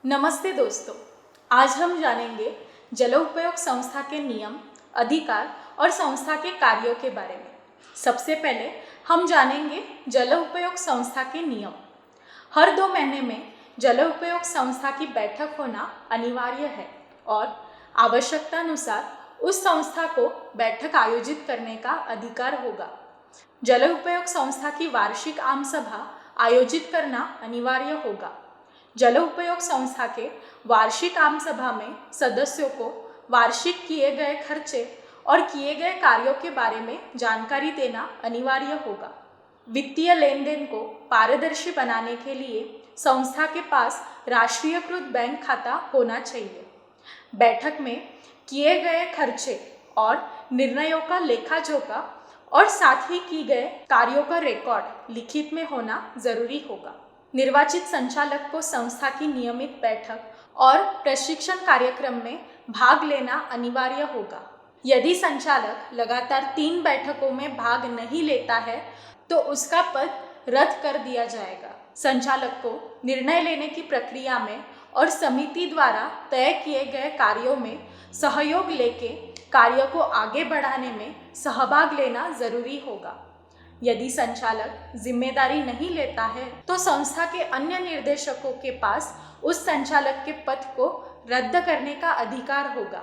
नमस्ते दोस्तों, आज हम जानेंगे जल उपयोग संस्था के नियम, अधिकार और संस्था के कार्यों के बारे में। सबसे पहले हम जानेंगे जल उपयोग संस्था के नियम। हर 2 महीने में जल उपयोग संस्था की बैठक होना अनिवार्य है और आवश्यकतानुसार उस संस्था को बैठक आयोजित करने का अधिकार होगा। जल उपयोग संस्था की वार्षिक आम सभा आयोजित करना अनिवार्य होगा। जल उपयोग संस्था के वार्षिक आम सभा में सदस्यों को वार्षिक किए गए खर्चे और किए गए कार्यों के बारे में जानकारी देना अनिवार्य होगा। वित्तीय लेन देन को पारदर्शी बनाने के लिए संस्था के पास राष्ट्रीयकृत बैंक खाता होना चाहिए। बैठक में किए गए खर्चे और निर्णयों का लेखा जोखा और साथ ही की गए कार्यों का रिकॉर्ड लिखित में होना जरूरी होगा। निर्वाचित संचालक को संस्था की नियमित बैठक और प्रशिक्षण कार्यक्रम में भाग लेना अनिवार्य होगा। यदि संचालक लगातार 3 बैठकों में भाग नहीं लेता है तो उसका पद रद्द कर दिया जाएगा। संचालक को निर्णय लेने की प्रक्रिया में और समिति द्वारा तय किए गए कार्यों में सहयोग लेके कार्य को आगे बढ़ाने में सहभाग लेना जरूरी होगा। यदि संचालक जिम्मेदारी नहीं लेता है तो संस्था के अन्य निर्देशकों के पास उस संचालक के पद को रद्द करने का अधिकार होगा।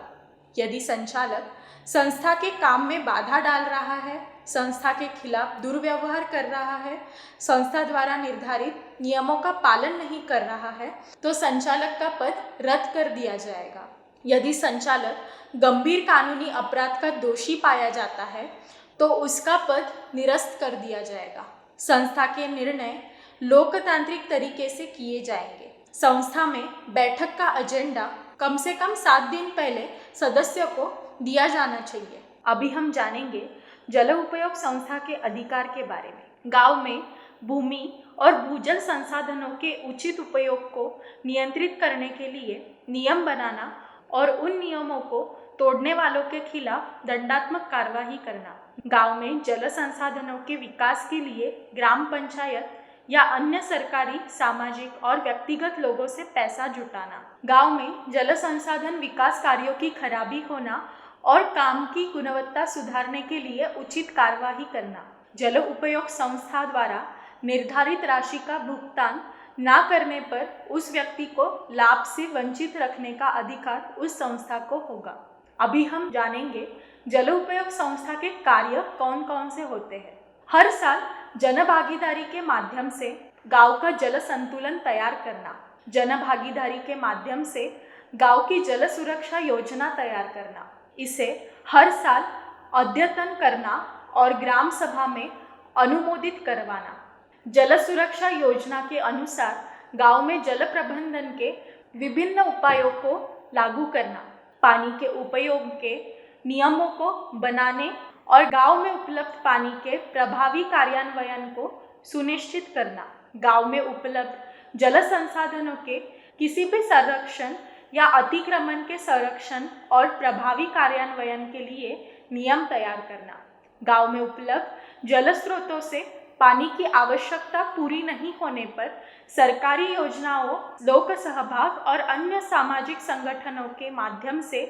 यदि संचालक संस्था के काम में बाधा डाल रहा है, संस्था के खिलाफ दुर्व्यवहार कर रहा है, संस्था द्वारा निर्धारित नियमों का पालन नहीं कर रहा है तो संचालक का पद रद्द कर दिया जाएगा। यदि संचालक गंभीर कानूनी अपराध का दोषी पाया जाता है तो उसका पद निरस्त कर दिया जाएगा। संस्था के निर्णय लोकतांत्रिक तरीके से किए जाएंगे। संस्था में बैठक का एजेंडा कम से कम 7 दिन पहले सदस्यों को दिया जाना चाहिए। अभी हम जानेंगे जल उपयोग संस्था के अधिकार के बारे में। गांव में भूमि और भूजल संसाधनों के उचित उपयोग को नियंत्रित करने के लिए नियम बनाना और उन नियमों को तोड़ने वालों के खिलाफ दंडात्मक कार्यवाही करना। गांव में जल संसाधनों के विकास के लिए ग्राम पंचायत या अन्य सरकारी, सामाजिक और व्यक्तिगत लोगों से पैसा जुटाना। गांव में जल संसाधन विकास कार्यों की खराबी होना और काम की गुणवत्ता सुधारने के लिए उचित कार्यवाही करना। जल उपयोग संस्था द्वारा निर्धारित राशि का भुगतान ना करने पर उस व्यक्ति को लाभ से वंचित रखने का अधिकार उस संस्था को होगा। अभी हम जानेंगे जल उपयोग संस्था के कार्य कौन कौन से होते हैं। हर साल जन भागीदारी के माध्यम से गांव का जल संतुलन तैयार करना, जन भागीदारी के माध्यम से गांव की जल सुरक्षा योजना तैयार करना, इसे हर साल अद्यतन करना और ग्राम सभा में अनुमोदित करवाना। जल सुरक्षा योजना के अनुसार गांव में जल प्रबंधन के विभिन्न उपायों को लागू करना, पानी के उपयोग के नियमों को बनाने और गांव में उपलब्ध पानी के प्रभावी कार्यान्वयन को सुनिश्चित करना। गांव में उपलब्ध जल संसाधनों के किसी भी संरक्षण या अतिक्रमण के संरक्षण और प्रभावी कार्यान्वयन के लिए नियम तैयार करना। गांव में उपलब्ध जल स्रोतों से पानी की आवश्यकता पूरी नहीं होने पर सरकारी योजनाओं, लोक सहभाग और अन्य सामाजिक संगठनों के माध्यम से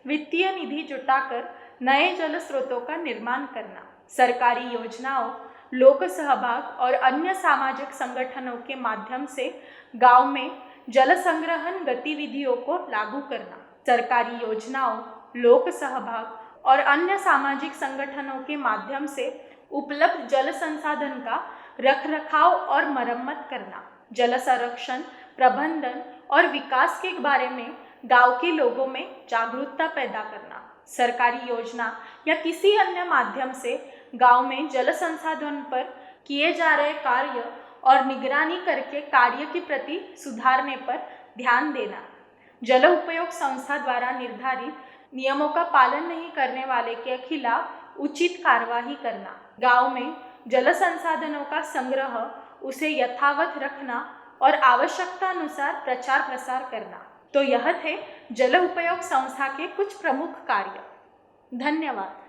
वित्तीय निधि जुटाकर नए जल स्रोतों का निर्माण करना। सरकारी योजनाओं, लोक सहभाग और अन्य सामाजिक संगठनों के माध्यम से गांव में जल संग्रहण गतिविधियों को लागू करना। सरकारी योजनाओं, लोक सहभाग और अन्य सामाजिक संगठनों के माध्यम से उपलब्ध जल संसाधन का रखरखाव और मरम्मत करना। जल संरक्षण, प्रबंधन और विकास के बारे में गांव के लोगों में जागरूकता पैदा करना। सरकारी योजना या किसी अन्य माध्यम से गांव में जल संसाधन पर किए जा रहे कार्य और निगरानी करके कार्य के प्रति सुधारने पर ध्यान देना। जल उपयोग संस्था द्वारा निर्धारित नियमों का पालन नहीं करने वाले के खिलाफ उचित कार्यवाही करना। गांव में जल संसाधनों का संग्रह, उसे यथावत रखना और आवश्यकता अनुसार प्रचार प्रसार करना। तो यह थे जल उपयोग संस्था के कुछ प्रमुख कार्य। धन्यवाद।